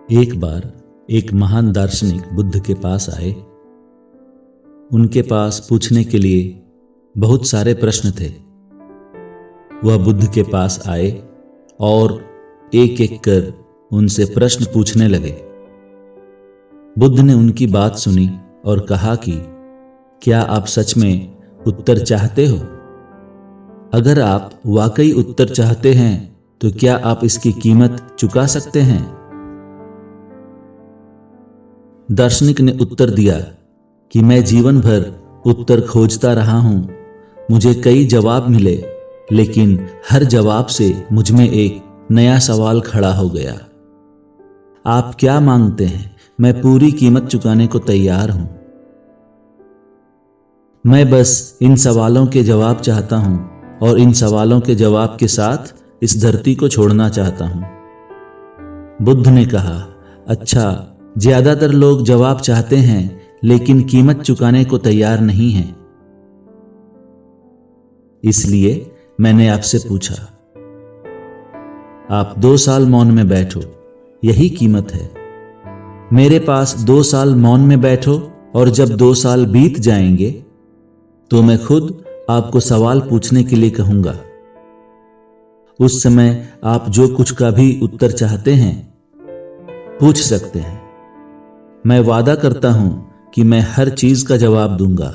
एक बार एक महान दार्शनिक बुद्ध के पास आए। उनके पास पूछने के लिए बहुत सारे प्रश्न थे। वह बुद्ध के पास आए और एक एक कर उनसे प्रश्न पूछने लगे। बुद्ध ने उनकी बात सुनी और कहा कि क्या आप सच में उत्तर चाहते हो? अगर आप वाकई उत्तर चाहते हैं तो क्या आप इसकी कीमत चुका सकते हैं? दार्शनिक ने उत्तर दिया कि मैं जीवन भर उत्तर खोजता रहा हूं। मुझे कई जवाब मिले, लेकिन हर जवाब से मुझ में एक नया सवाल खड़ा हो गया। आप क्या मांगते हैं? मैं पूरी कीमत चुकाने को तैयार हूं। मैं बस इन सवालों के जवाब चाहता हूं और इन सवालों के जवाब के साथ इस धरती को छोड़ना चाहता हूं। बुद्ध ने कहा, अच्छा, ज्यादातर लोग जवाब चाहते हैं लेकिन कीमत चुकाने को तैयार नहीं हैं। इसलिए मैंने आपसे पूछा। आप 2 साल मौन में बैठो, यही कीमत है। मेरे पास 2 साल मौन में बैठो और जब 2 साल बीत जाएंगे तो मैं खुद आपको सवाल पूछने के लिए कहूंगा। उस समय आप जो कुछ का भी उत्तर चाहते हैं पूछ सकते हैं। मैं वादा करता हूं कि मैं हर चीज का जवाब दूंगा।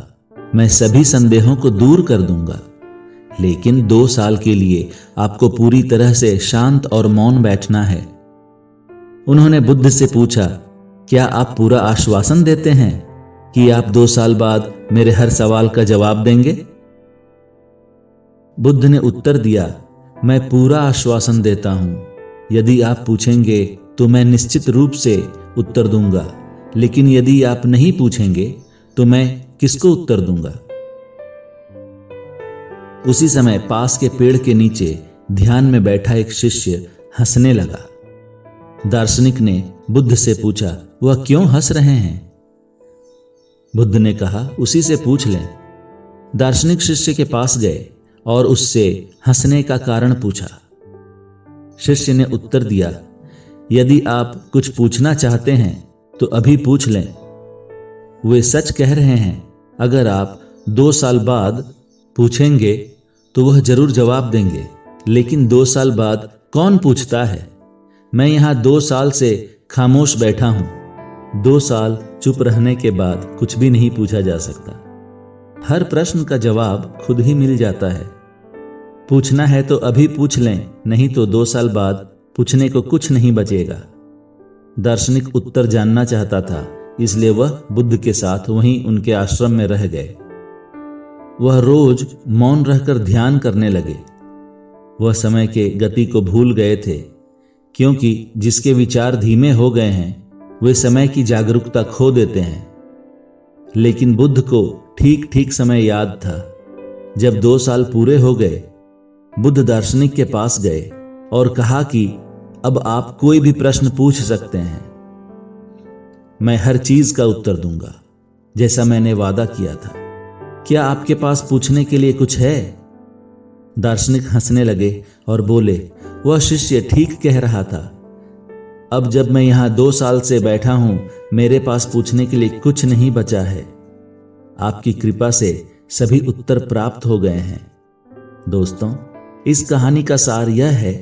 मैं सभी संदेहों को दूर कर दूंगा। लेकिन 2 साल के लिए आपको पूरी तरह से शांत और मौन बैठना है। उन्होंने बुद्ध से पूछा, क्या आप पूरा आश्वासन देते हैं कि आप 2 साल बाद मेरे हर सवाल का जवाब देंगे? बुद्ध ने उत्तर दिया, मैं पूरा आश्वासन देता हूं। यदि आप पूछेंगे तो मैं निश्चित रूप से उत्तर दूंगा, लेकिन यदि आप नहीं पूछेंगे तो मैं किसको उत्तर दूंगा? उसी समय पास के पेड़ के नीचे ध्यान में बैठा एक शिष्य हंसने लगा। दार्शनिक ने बुद्ध से पूछा, वह क्यों हंस रहे हैं? बुद्ध ने कहा, उसी से पूछ लें। दार्शनिक शिष्य के पास गए और उससे हंसने का कारण पूछा। शिष्य ने उत्तर दिया, यदि आप कुछ पूछना चाहते हैं तो अभी पूछ लें। वे सच कह रहे हैं। अगर आप 2 साल बाद पूछेंगे तो वह जरूर जवाब देंगे, लेकिन 2 साल बाद कौन पूछता है? मैं यहां 2 साल से खामोश बैठा हूं। 2 साल चुप रहने के बाद कुछ भी नहीं पूछा जा सकता। हर प्रश्न का जवाब खुद ही मिल जाता है। पूछना है तो अभी पूछ लें, नहीं तो 2 साल बाद पूछने को कुछ नहीं बचेगा। दार्शनिक उत्तर जानना चाहता था, इसलिए वह बुद्ध के साथ वहीं उनके आश्रम में रह गए। वह रोज मौन रहकर ध्यान करने लगे। वह समय के गति को भूल गए थे, क्योंकि जिसके विचार धीमे हो गए हैं वे समय की जागरूकता खो देते हैं। लेकिन बुद्ध को ठीक ठीक समय याद था। जब 2 साल पूरे हो गए, बुद्ध दार्शनिक के पास गए और कहा कि अब आप कोई भी प्रश्न पूछ सकते हैं। मैं हर चीज का उत्तर दूंगा, जैसा मैंने वादा किया था। क्या आपके पास पूछने के लिए कुछ है? दार्शनिक हंसने लगे और बोले, वह शिष्य ठीक कह रहा था। अब जब मैं यहां 2 साल से बैठा हूं, मेरे पास पूछने के लिए कुछ नहीं बचा है। आपकी कृपा से सभी उत्तर प्राप्त हो गए हैं। दोस्तों, इस कहानी का सार यह है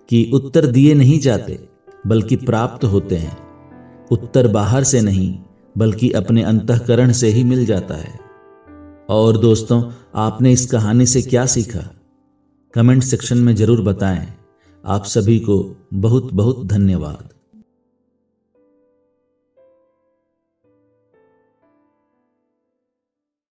कि उत्तर दिए नहीं जाते, बल्कि प्राप्त होते हैं। उत्तर बाहर से नहीं, बल्कि अपने अंतःकरण से ही मिल जाता है। और दोस्तों, आपने इस कहानी से क्या सीखा? कमेंट सेक्शन में जरूर बताएं। आप सभी को बहुत बहुत धन्यवाद।